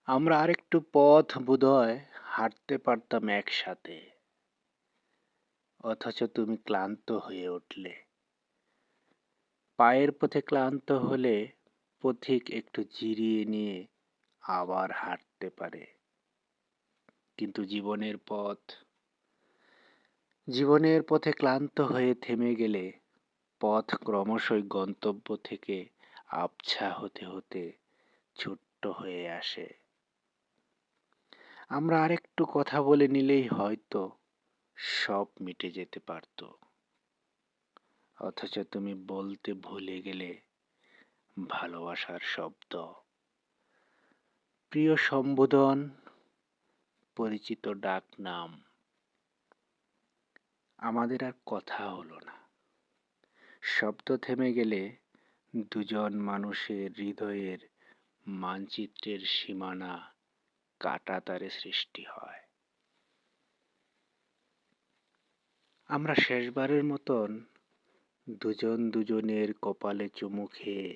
আমরা আরেকটু পথ বোধহয় হাঁটতে পারতাম একসাথে, অথচ তুমি ক্লান্ত হয়ে উঠলে। পায়ের পথে ক্লান্ত হলে পথিক একটু জিরিয়ে নিয়ে আবার হাঁটতে পারে। কিন্তু জীবনের পথে ক্লান্ত হয়ে থেমে গেলে পথ ক্রমশই গন্তব্য থেকে আবছা হতে হতে ছোট্ট হয়ে আসে। আমরা আরেকটু কথা বলে নিলেই হয়তো সব মিটে যেতে পারত, অথচ তুমি বলতে ভুলে গেলে ভালোবাসার শব্দ, প্রিয় সম্বোধন, পরিচিত ডাক নাম। আমাদের আর কথা হলো না। শব্দ থেমে গেলে দুজন মানুষের হৃদয়ের মানচিত্রের সীমানা কাঁটাতারে সৃষ্টি হয়। আমরা শেষবারের মতন দুজন দুজনের কপালে চুমু খেয়ে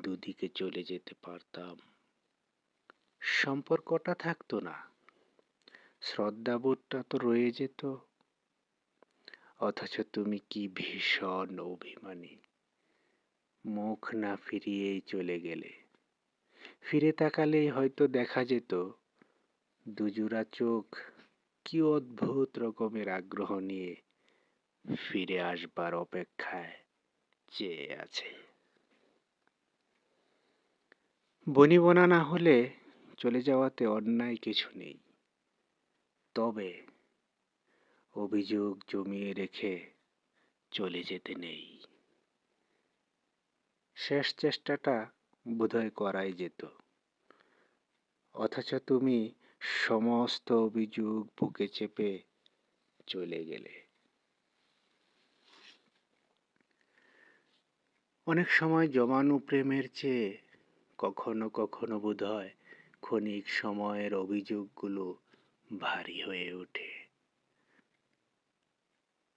দুদিকে চলে যেতে পারতাম। সম্পর্কটা থাকতো না, শ্রদ্ধাবোধটা তো রয়ে যেত। অথচ তুমি কি ভীষণ অভিমানী, মুখ না ফিরিয়েই চলে গেলে। ফিরে তাকালেই হয়তো দেখা যেত দুজোড়া চোখ কি অদ্ভুত রকমের আগ্রহ নিয়ে ফিরে আসবার অপেক্ষায় চেয়ে আছে। বনিবনা না হলে চলে যাওয়াতে অন্যায় কিছু নেই, তবে অভিযোগ জমিয়ে রেখে চলে যেতে নেই। শেষ চেষ্টাটা বোধহয় করাই যেত, অথচ তুমি সমস্ত অভিযোগ বুকে চেপে চলে গেলে। অনেক সময় জমানো প্রেমের চেয়ে কখনো কখনো বোধহয় ক্ষণিক সময়ের অভিযোগগুলো ভারী হয়ে ওঠে।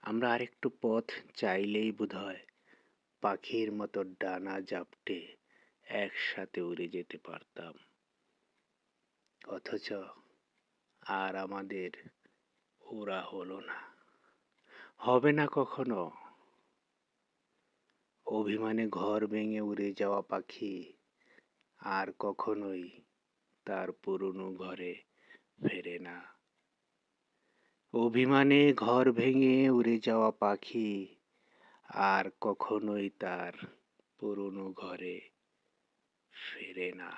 আমরা আরেকটু পথ চাইলেই বোধহয় পাখির মতো ডানা জাপটে একসাথে উড়ে যেতে পারতাম, অথচ আর আমাদের ওরা হলো না, হবে না কখনো। অভিমানে ঘর ভেঙে উড়ে যাওয়া পাখি আর কখনোই তার পুরনো ঘরে ফেরে না। অভিমানে ঘর ভেঙে উড়ে যাওয়া পাখি আর কখনোই তার পুরনো ঘরে ফেরে না।